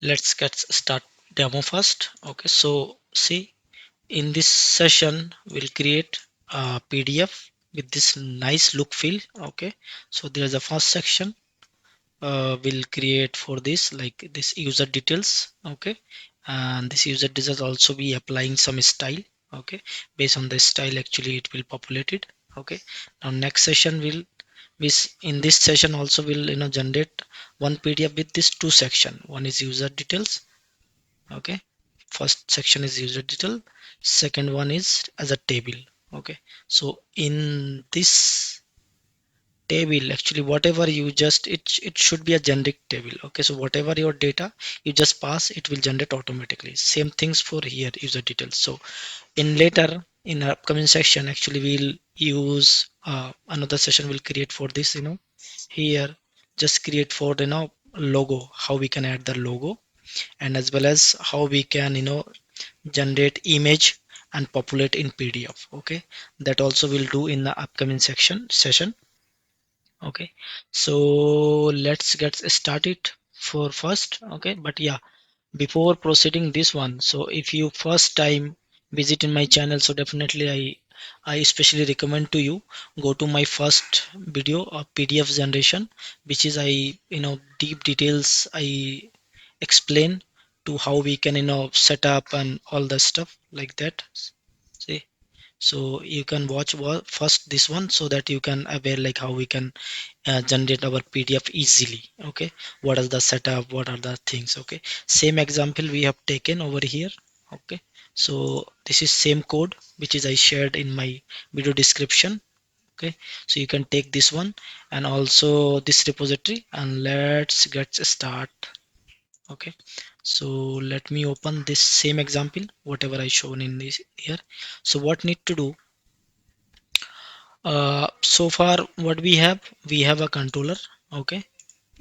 Let's get start demo first. Okay, so see, in this session we'll create a PDF with this nice look feel. Okay, so there's a first section we'll create for this, like this user details. Okay, and this user details also be applying some style. Okay, based on the style actually it will populate it. Okay, now next session will in this session also will generate one PDF with this two section. One is user details. Okay, first section is user detail, second one is as a table. Okay, so in this table actually whatever you just it should be a generic table. Okay, so whatever your data you just pass, it will generate automatically. Same things for here user details. So in later in our upcoming section actually we'll use another session we'll create for this. Here just create for logo, how we can add the logo, and as well as how we can generate image and populate in PDF. Okay, that also we'll do in the upcoming section session. Okay, so let's get started for first. Okay, but yeah, before proceeding this one, so if you first time visit in my channel, so definitely I especially recommend to you go to my first video of PDF generation, which is I deep details I explain to how we can set up and all the stuff like that. See, so you can watch first this one so that you can aware like how we can generate our PDF easily. Okay, what is the setup, what are the things. Okay, same example we have taken over here. Okay, so this is same code which is I shared in my video description. Okay, so you can take this one and also this repository, and let's get start. Okay, so let me open this same example whatever I shown in this here. So what need to do, so far what we have a controller. Okay,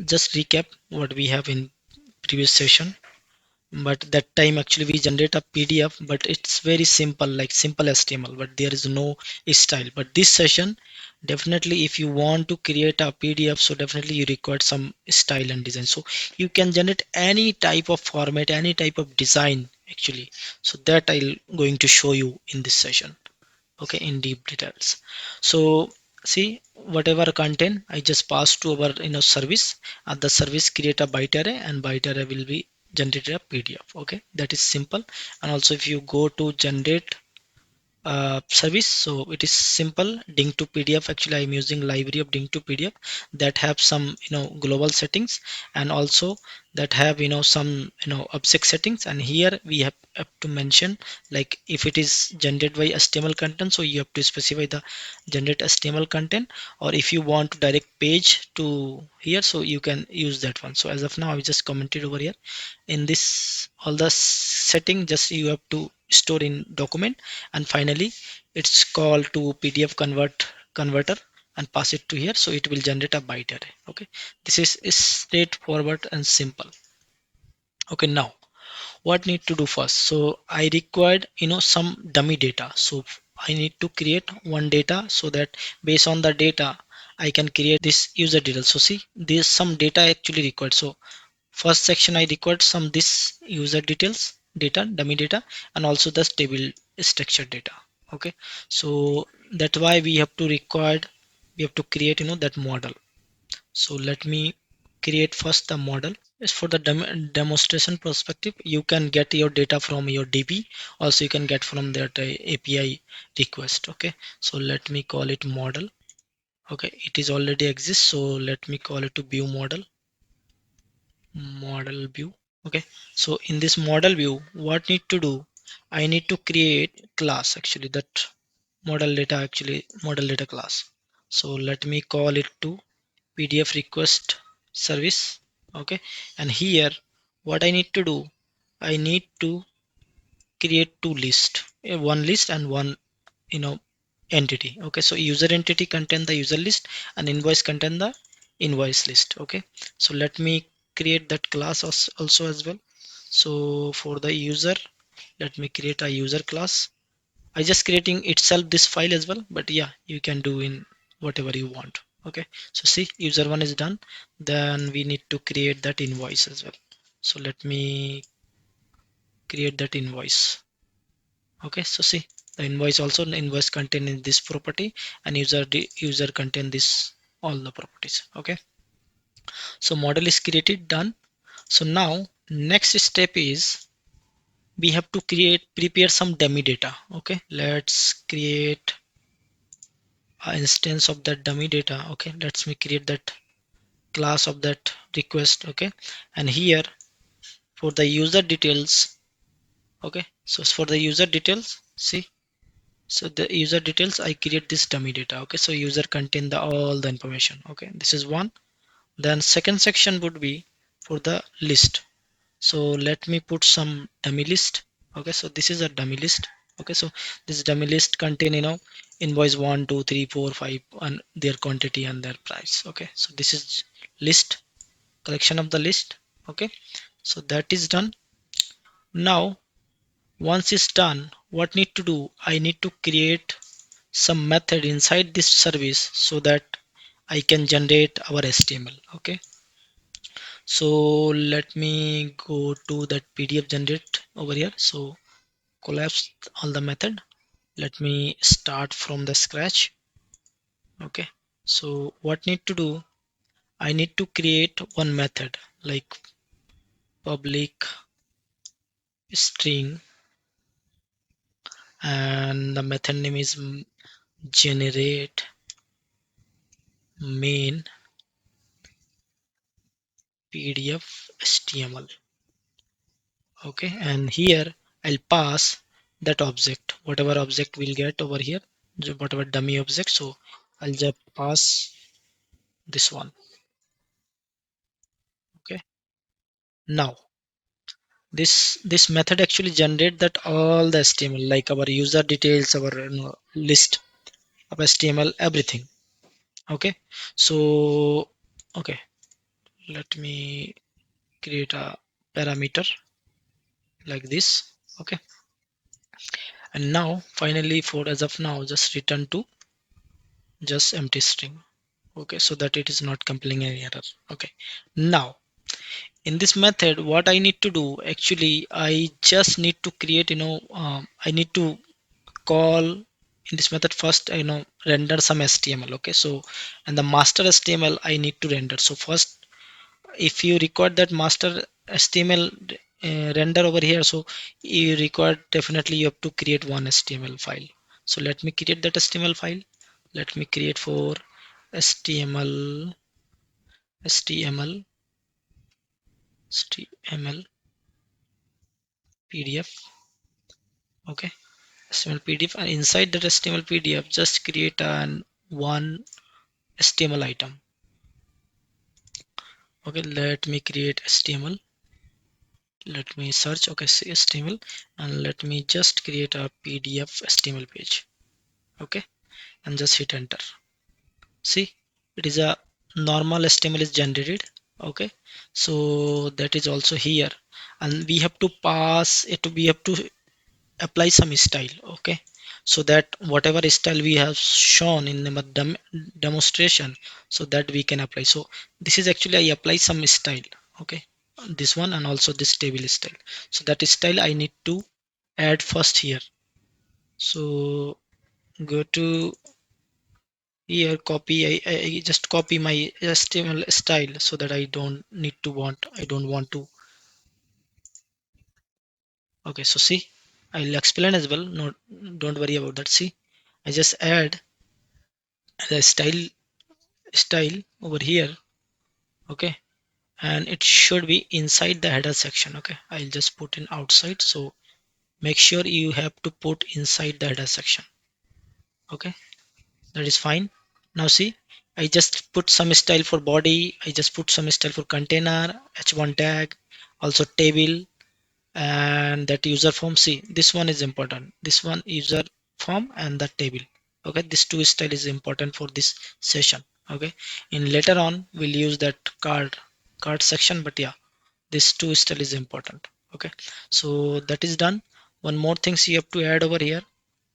just recap what we have in previous session. But that time actually we generate a PDF, but it's very simple, like simple HTML, but there is no style. But this session definitely if you want to create a PDF, so definitely you require some style and design. So you can generate any type of format, any type of design actually. So that I'll going to show you in this session. Okay, in deep details. So see, whatever content I just pass to our service, and the service create a byte array, and byte array will be generated a PDF. Okay, that is simple. And also if you go to generate service, so it is simple ding to PDF. Actually I'm using library of ding to PDF that have some global settings, and also that have some object settings. And here we have to mention, like if it is generated by HTML content, so you have to specify the generate HTML content, or if you want to direct page to here, so you can use that one. So as of now I just commented over here in this all the setting, just you have to store in document, and finally it's called to PDF converter and pass it to here, so it will generate a byte array. Okay, this is straightforward and simple. Okay, now what need to do first, so I required some dummy data. So I need to create one data, so that based on the data I can create this user detail. So see, there's some data actually required. So first section I required some this user details data, dummy data, and also the table structure data. Okay, so that's why we have to create that model. So let me create first the model. Is for the demonstration perspective, you can get your data from your DB, also you can get from that API request. Okay, so let me call it model. Okay, it is already exists, so let me call it to view model view. Okay, so in this model view what need to do, I need to create class actually, that model data class. So let me call it to PDF request service. Okay, and here what I need to do, I need to create two list, one list and one you know entity. Okay, so user entity contain the user list, and invoice contain the invoice list. Okay, so let me create that class also as well. So for the user, let me create a user class. I just creating itself this file as well, but yeah, you can do in whatever you want. Okay, so see, user one is done. Then we need to create that invoice as well. So let me create that invoice. Okay, so see, the invoice also, the invoice contain in this property, and user contain this all the properties. Okay, so model is created, done. So now next step is we have to prepare some dummy data. Okay, let's create an instance of that dummy data. Okay, let's me create that class of that request. Okay, and here for the user details. Okay, so for the user details, see, so the user details, I create this dummy data. Okay, so user contain the all the information. Okay, this is one. Then second section would be for the list. So let me put some dummy list. Okay, so this is a dummy list. Okay, so this dummy list contain, invoice 1 2 3 4 5 and their quantity and their price. Okay, so this is list, collection of the list. Okay, so that is done. Now once it's done, what need to do, I need to create some method inside this service so that I can generate our HTML. Okay, so let me go to that PDF generate over here. So collapse all the method. Let me start from the scratch. Okay, so what need to do, I need to create one method like public string, and the method name is generate main PDF HTML. Okay, and here I'll pass that object, whatever object we'll get over here, whatever dummy object. So I'll just pass this one. Okay, now this method actually generate that all the HTML, like our user details, our list of HTML, everything. Okay, so okay, let me create a parameter like this. Okay, and now finally, for as of now, just return to just empty string. Okay, so that it is not compiling any error. Okay, now in this method what I need to do, actually I just need to create, I need to call in this method first, render some HTML. Okay, so and the master HTML I need to render. So first, if you record that master HTML render over here, so you require, definitely you have to create one HTML file. So let me create that HTML file. Let me create for HTML PDF. Okay, HTML PDF, and inside that HTML PDF just create an one HTML item. Okay, let me create HTML. Let me search. Okay, see HTML, and let me just create a PDF HTML page. Okay, and just hit enter. See, it is a normal HTML is generated. Okay, so that is also here, and we have to pass it. We have to apply some style. Okay, so that whatever style we have shown in the demonstration, so that we can apply. So this is actually I apply some style. Okay, this one and also this table style. So that style I need to add first here. So go to here, copy, I just copy my HTML style so that I don't want to. Okay, so see, I'll explain as well. No, don't worry about that. See, I just add the style over here. Okay, and it should be inside the header section. Okay, I'll just put in outside. So make sure you have to put inside the header section. Okay, that is fine. Now see, I just put some style for body. I just put some style for container, h1 tag, also table, and that user form. See, this one is important, this one user form and the table. Okay, this two style is important for this session. Okay, in later on we'll use that card section, but yeah, this two style is important. Okay, so that is done. One more things you have to add over here,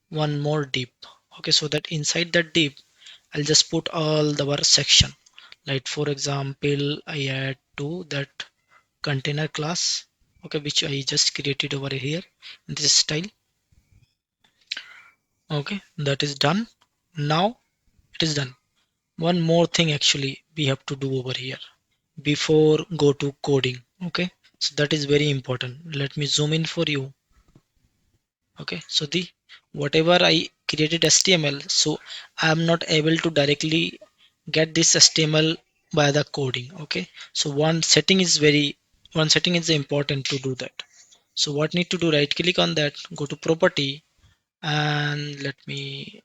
one more div. Okay, so that inside that div I'll just put all the work section. Like for example, I add to that container class, okay, which I just created over here in this style. Okay, that is done. Now it is done. One more thing actually we have to do over here before go to coding. Okay, so that is very important. Let me zoom in for you. Okay, so the whatever I created HTML, so I am not able to directly get this HTML by the coding. Okay, so one setting is important to do that. So what need to do, right click on that, go to property, and let me,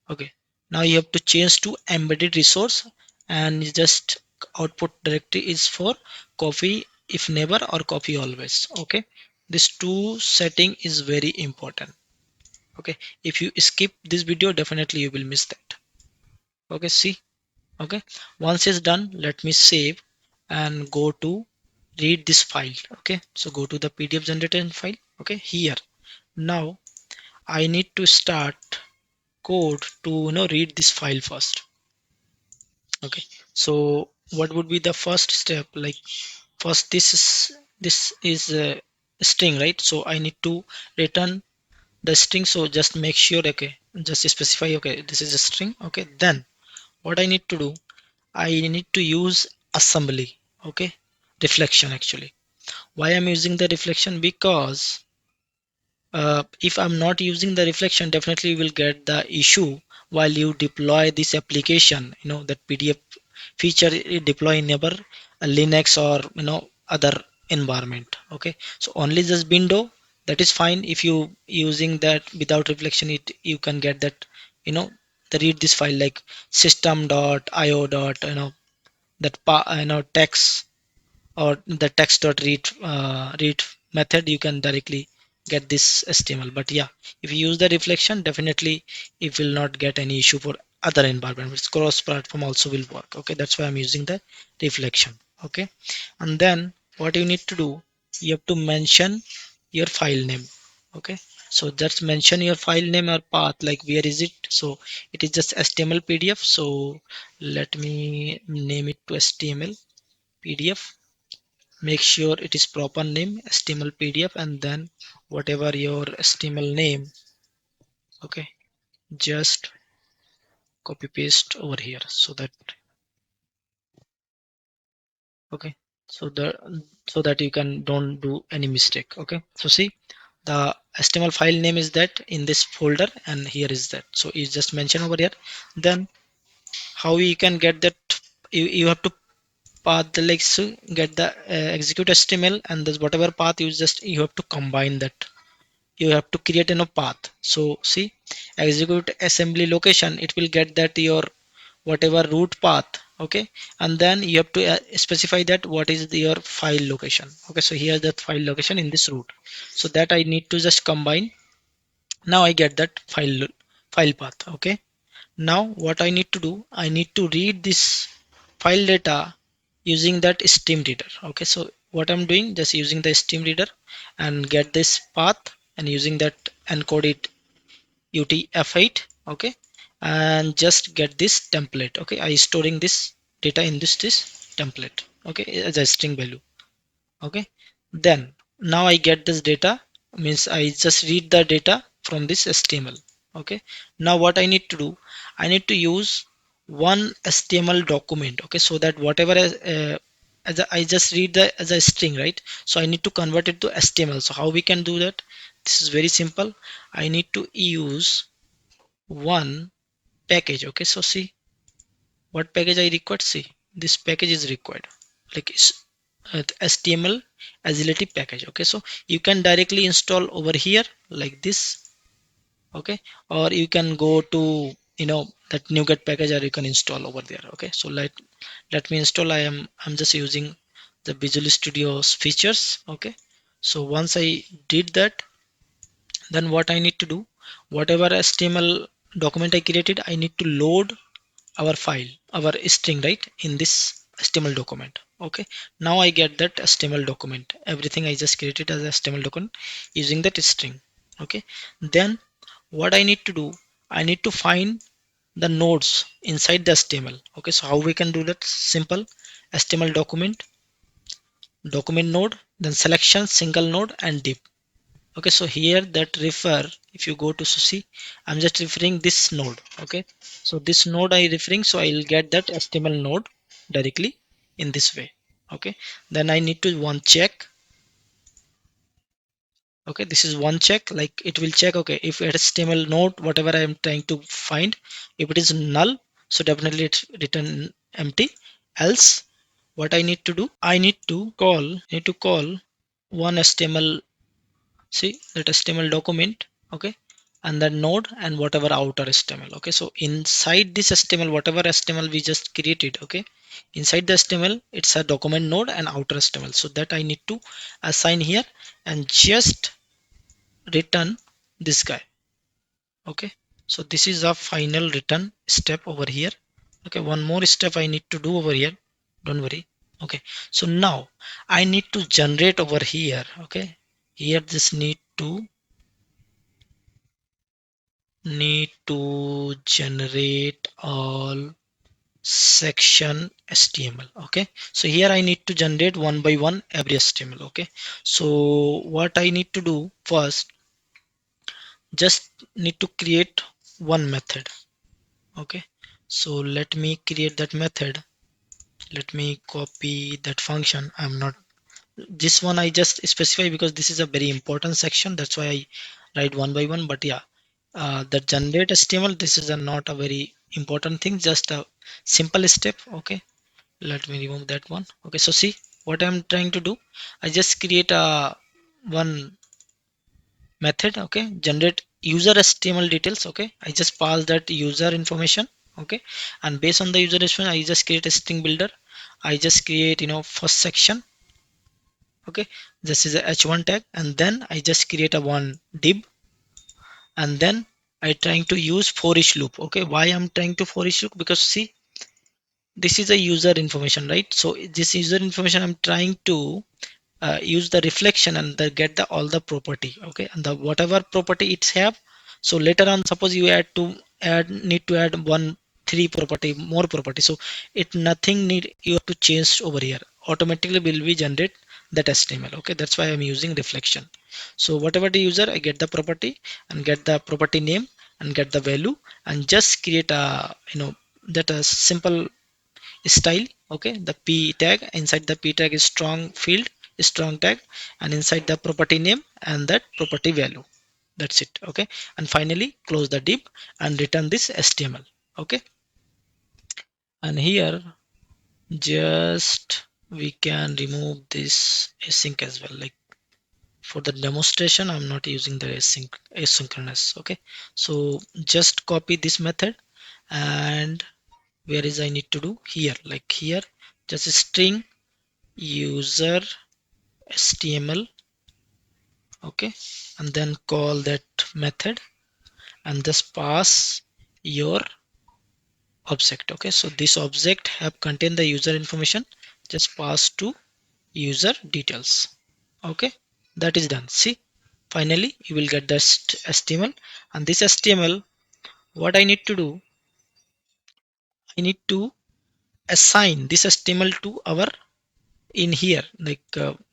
okay, now you have to change to embedded resource, and you just output directory is for copy if never or copy always. Okay, this two setting is very important. Okay, if you skip this video, definitely you will miss that. Okay, see. Okay, once it's done, let me save and go to read this file. Okay, so go to the PDF generator file. Okay, here now I need to start code to read this file first. Okay, so what would be the first step? Like, first, this is a string, right? So I need to return the string. So just make sure, okay, just specify, okay, this is a string. Okay, then what I need to do, I need to use assembly. Okay, reflection actually. Why I'm using the reflection? Because if I'm not using the reflection, definitely you will get the issue while you deploy this application. That PDF feature it deploy in your Linux or other environment. Okay, so only this window, that is fine. If you using that without reflection, it you can get that you know the read this file like system.io dot text, or the text.read method, you can directly get this HTML. But yeah, if you use the reflection, definitely it will not get any issue for other environment. It's cross platform also will work. Okay, that's why I'm using the reflection. Okay, and then what you need to do, you have to mention your file name. Okay, so just mention your file name or path, like where is it. So it is just HTML PDF. So let me name it to HTML PDF. Make sure it is proper name HTML PDF, and then whatever your HTML name, okay, just copy paste over here, so that, okay, so the so that you can don't do any mistake. Okay, so see, the HTML file name is that in this folder, and here is that, so you just mention over here. Then how you can get that, you have to path the, like, so get the execute HTML, and this whatever path you have to combine that. You have to create a path. So see, execute assembly location, it will get that your whatever root path. Okay, and then you have to specify that what is your file location. Okay, so here that file location in this root, so that I need to just combine. Now I get that file path. Okay, now what I need to do, I need to read this file data using that stream reader. Okay, so what I'm doing, just using the stream reader and get this path, and using that encode it UTF-8. Okay, and just get this template. Okay, I storing this data in this template. Okay, as a string value. Okay, then now I get this data, means I just read the data from this HTML. Okay, now what I need to do, I need to use one HTML document. Okay, so that whatever I just read the as a string, right? So I need to convert it to HTML. So how we can do that? This is very simple. I need to use one package. Okay, so see what package I required. See, this package is required, like HTML agility package. Okay, so you can directly install over here like this. Okay, or you can go to that NuGet package, or you can install over there. Okay, so let me install. I'm just using the Visual Studio's features. Okay, so once I did that, then what I need to do, whatever HTML document I created, I need to load our file, our string, right, in this HTML document. Okay, now I get that HTML document, everything I just created as HTML document using that string. Okay, then what I need to do, I need to find the nodes inside the HTML. Okay, so how we can do that? Simple, HTML document document node, then selection, single node, and div. Okay, so here that refer, if you go to, so see, I'm just referring this node. Okay, so this node I referring, so I'll get that HTML node directly in this way. Okay, then I need to one check. Okay, this is one check, like it will check, okay, if HTML node whatever I am trying to find, if it is null, so definitely it's return empty. Else what I need to do, I need to call one HTML, see that HTML document. Okay, and then node and whatever outer HTML. Okay, so inside this HTML, whatever HTML we just created, okay, inside the HTML it's a document node and outer HTML, so that I need to assign here and just return this guy. Okay, so this is a final return step over here. Okay, one more step I need to do over here, don't worry. Okay, so now I need to generate over here. Okay, here this need to generate all section HTML. Okay, so here I need to generate one by one every HTML. Okay, so what I need to do first, just need to create one method. Okay, so let me create that method. Let me copy that function. I'm not, this one I just specify because this is a very important section, that's why I write one by one. But yeah, the generate HTML, this is a not a very important thing, just a simple step. Okay, let me remove that one. Okay, so see what I'm trying to do, I just create a one method. Okay, generate user HTML details. Okay, I just pass that user information. Okay, and based on the user information I just create a string builder. I just create, first section. Okay, this is a h1 tag, and then I just create a one div, and then I trying to use for each loop. Okay, why I'm trying to for each loop, because see, this is a user information, right? So this user information I'm trying to use the reflection and get the all the property. Okay, and the whatever property it's have, so later on suppose you need to add one three property more property, so it nothing need you have to change over here, automatically will be generate that HTML. Okay, that's why I'm using reflection. So whatever the user, I get the property and get the property name and get the value, and just create a, that a simple style. Okay, the p tag, inside the p tag is strong field, strong tag, and inside the property name and that property value, that's it. Okay, and finally close the div and return this HTML. Okay, and here just we can remove this async as well, like for the demonstration I'm not using the asynchronous. Okay, so just copy this method, and where is I need to do here, like here, just a string user HTML. Okay, and then call that method and just pass your object. Okay, so this object have contain the user information, just pass to user details. Okay, that is done. See, finally you will get this HTML, and this HTML, what I need to do, I need to assign this HTML to our in here, like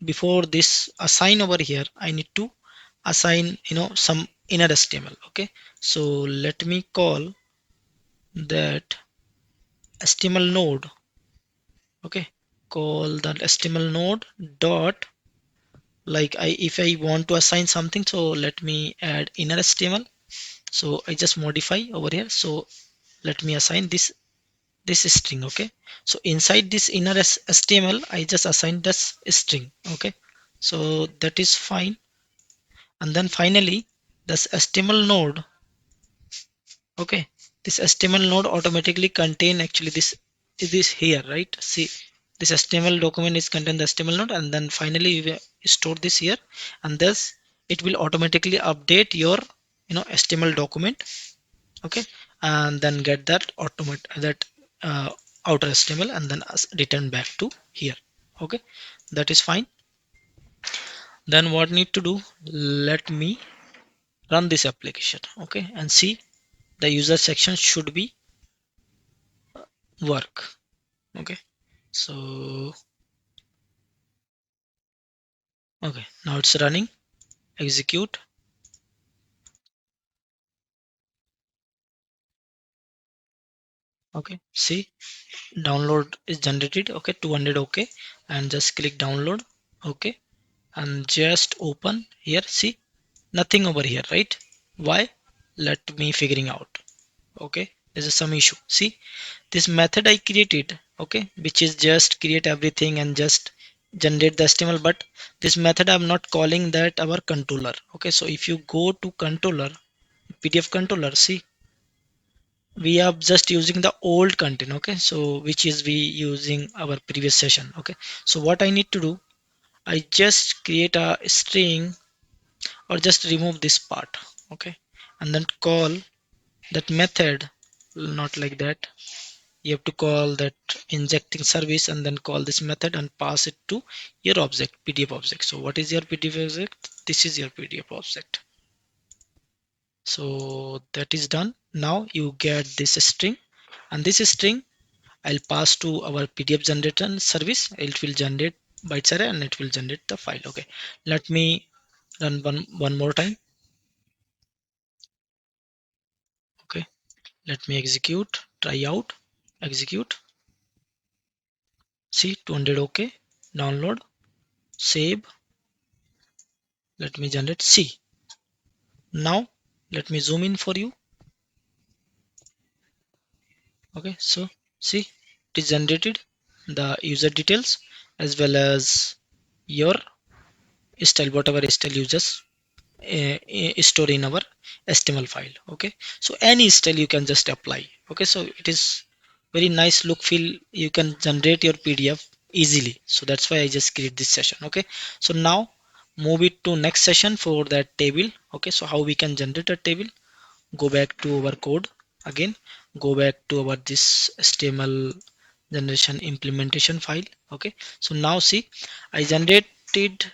before this assign over here I need to assign, some inner HTML. Okay, so let me call that HTML node. Okay, call that HTML node dot, like if I want to assign something, so let me add inner HTML. So I just modify over here, so let me assign this string. Okay, so inside this inner HTML I just assign this string. Okay, so that is fine. And then finally this HTML node, okay, this HTML node automatically contain actually this here, right? See, this HTML document is contain the HTML node, and then finally we will store this here, and thus it will automatically update your, HTML document. Okay, and then get that outer HTML, and then return back to here. Okay, that is fine. Then what need to do, let me run this application. Okay, and see, the user section should be work. Okay, so Okay, now it's running. Execute. Okay, see, download is generated. Okay, 200. Okay, and just click download. Okay, and just open here. See, nothing over here, right? Why? Let me figuring out. Okay, there's some issue. See, this method I created, okay, which is just create everything and just generate the HTML, but this method I'm not calling that our controller. Okay, so if you go to controller, PDF controller, see, we are just using the old content. Okay, so which is we using our previous session. Okay, so what I need to do, I just create a string or just remove this part. Okay, and then call that method, not like that. You have to call that injecting service and then call this method and pass it to your object, PDF object. So what is your PDF object? This is your PDF object. So that is done. Now you get this string, and this string I'll pass to our PDF generator service. It will generate bytes array and it will generate the file. Okay, let me run one more time. Okay, let me execute, try out, execute. See, 200. Okay, download, save. Let me generate. See, now let me zoom in for you. Okay, so see, it is generated the user details as well as your style, whatever style you just store in our HTML file. Okay, so any style you can just apply. Okay, so it is very nice look feel. You can generate your PDF easily, so that's why I just create this session. Okay, so now move it to next session for that table. Okay, so how we can generate a table? Go back to our code again, go back to our this HTML generation implementation file. Okay, so now see, I generated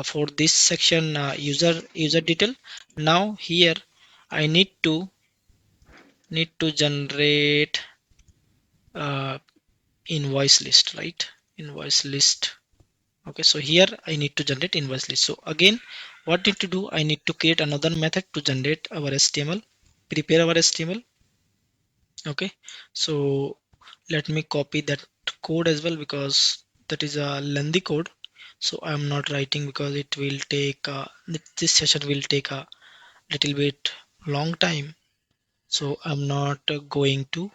for this section user detail. Now here I need to generate uh, invoice list, right? Invoice list. Okay, so here I need to generate invoice list. So again, what need to do, I need to create another method to generate our HTML, prepare our HTML. Okay, so let me copy that code as well, because that is a lengthy code. So I'm not writing because it will take this session will take a little bit long time. So I'm not going to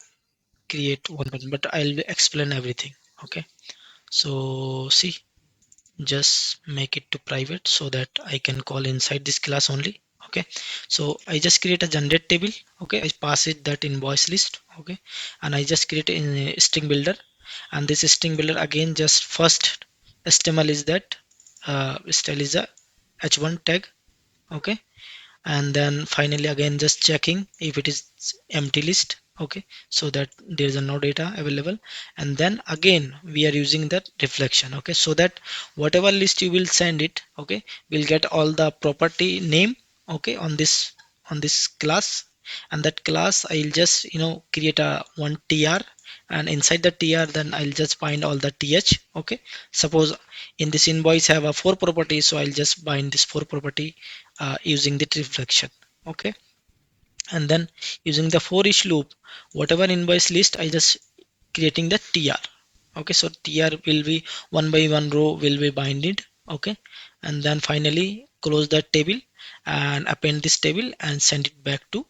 create one button, but I'll explain everything. Okay, so see, just make it to private so that I can call inside this class only. Okay, so I just create a generate table. Okay, I pass it that invoice list. Okay, and I just create a string builder, and this string builder again just first HTML is that style is a h1 tag. Okay, and then finally again just checking if it is empty list. Okay, so that there is no data available, and then again we are using that reflection. Okay, so that whatever list you will send it, okay, we'll get all the property name. Okay, on this class, and that class I'll just create a one tr, and inside the tr then I'll just bind all the th. Okay, suppose in this invoice have a four properties, so I'll just bind this four property using the reflection. Okay, and then using the for each loop, whatever invoice list I just creating the tr. Okay, so tr will be one by one row will be binded. Okay, and then finally close that table and append this table and send it back to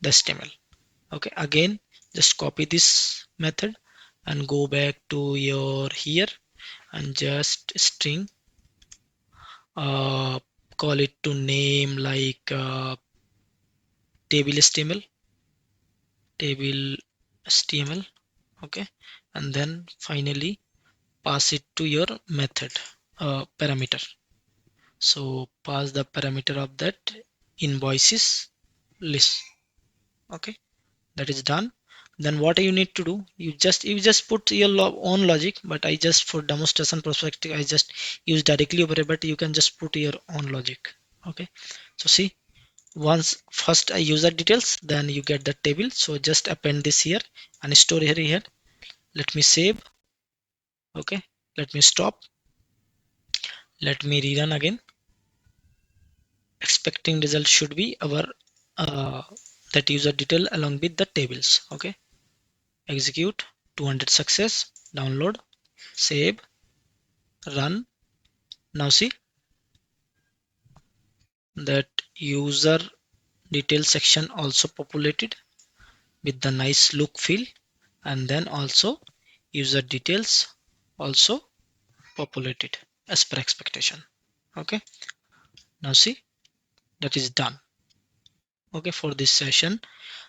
the HTML. Okay, again just copy this method and go back to your here and just string, uh, call it to name like table HTML, table HTML. Okay, and then finally pass it to your method parameter. So pass the parameter of that invoices list. Okay, that is done. Then what you need to do, you just put your own logic, but I just for demonstration perspective I just use directly over here, but you can just put your own logic. Okay, so see, once first I user details, then you get the table. So just append this here and store here. Let me save. Okay, let me stop. Let me rerun again. Expecting result should be our uh, that user detail along with the tables. Okay, execute, 200 success, download, save, run. Now see that user detail section also populated with the nice look feel, and then also user details also populated as per expectation. Okay, now see that is done. Okay, for this session.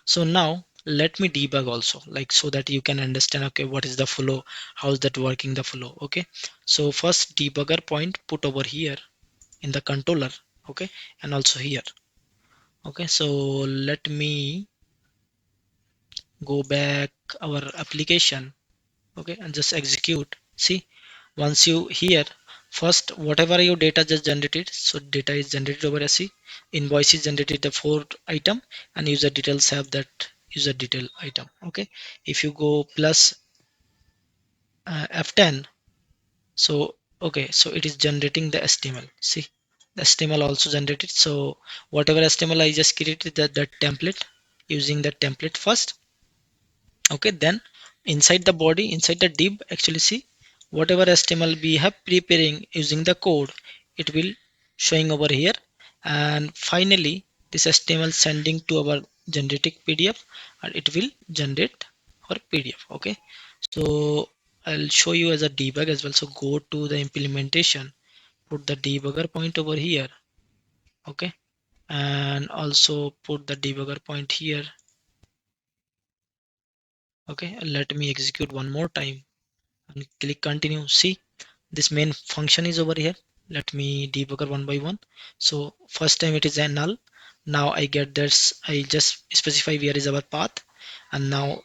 So now let me debug also, like, so that you can understand, okay, what is the flow, how is that working the flow. Okay, so first debugger point put over here in the controller. Okay, and also here. Okay, so let me go back our application. Okay, and just execute. See, once you here, first whatever your data just generated, so data is generated over a C, invoice is generated the fourth item, and user details have that user detail item. Okay, if you go plus F10, so okay, so it is generating the HTML. See, the HTML also generated. So whatever HTML I just created, that template, using that template first. Okay, then inside the body, inside the div, actually see whatever HTML we have preparing using the code, it will showing over here. And finally this HTML sending to our generic PDF, and it will generate our PDF. Okay, so I'll show you as a debug as well. So go to the implementation, put the debugger point over here. Okay, and also put the debugger point here. Okay, let me execute one more time and click continue. See, this main function is over here. Let me debugger one by one. So first time it is a null. Now I get this, I just specify where is our path, and now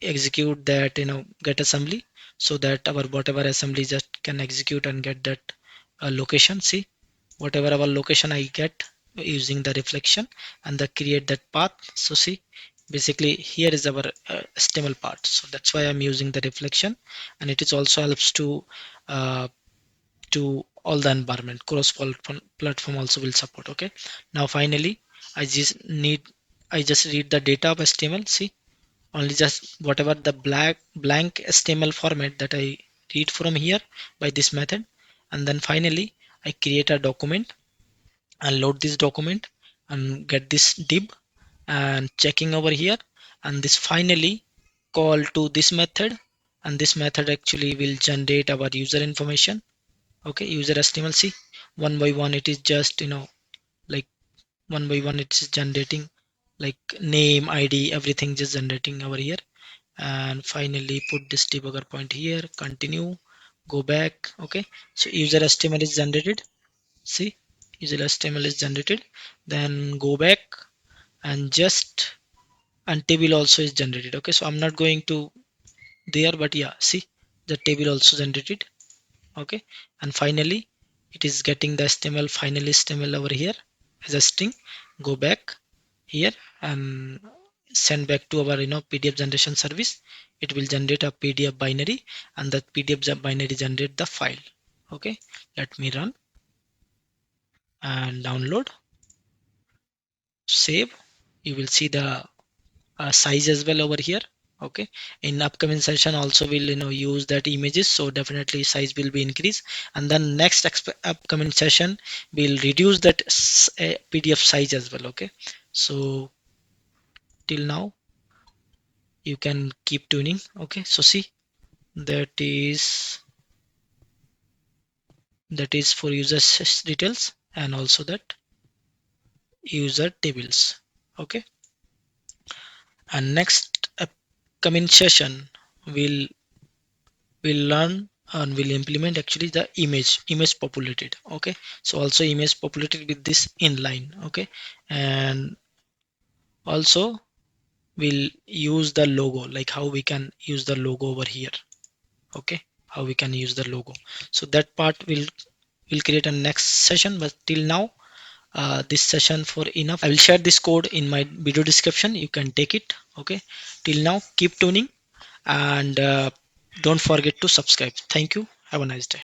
execute that, get assembly, so that our whatever assembly just can execute and get that location. See, whatever our location I get using the reflection and the create that path. So see, basically here is our HTML part, so that's why I'm using the reflection. And it is also helps uh, to all the environment, cross platform also will support. Okay, now finally I just read the data of HTML. See, only just whatever the blank HTML format that I read from here by this method. And then finally I create a document and load this document and get this div and checking over here, and this finally call to this method, and this method actually will generate our user information. Okay, user HTML. See, one by one it is just, like, one by one it's generating, like, name, ID, everything just generating over here. And finally put this debugger point here, continue, go back. Okay, so user HTML is generated. See, user HTML is generated. Then go back and just, and table also is generated. Okay, so I'm not going to there, but yeah, see, the table also generated. Okay, and finally it is getting the HTML, final HTML over here as a string. Go back here and send back to our, PDF generation service. It will generate a PDF binary, and that PDF binary generate the file. Okay, let me run and download, save. You will see the size as well over here. Okay, in upcoming session also we'll, use that images, so definitely size will be increased. And then next upcoming session we'll reduce that PDF size as well. Okay, so till now you can keep tuning. Okay, so see, that is for user details, and also that user tables. Okay, and next upcoming session we'll learn and will implement actually the image populated. Okay, so also image populated with this inline. Okay, and also we'll use the logo, like how we can use the logo over here. Okay, how we can use the logo, so that part will create a next session. But till now, this session for enough. I will share this code in my video description, you can take it. Okay, till now keep tuning, and don't forget to subscribe. Thank you, have a nice day.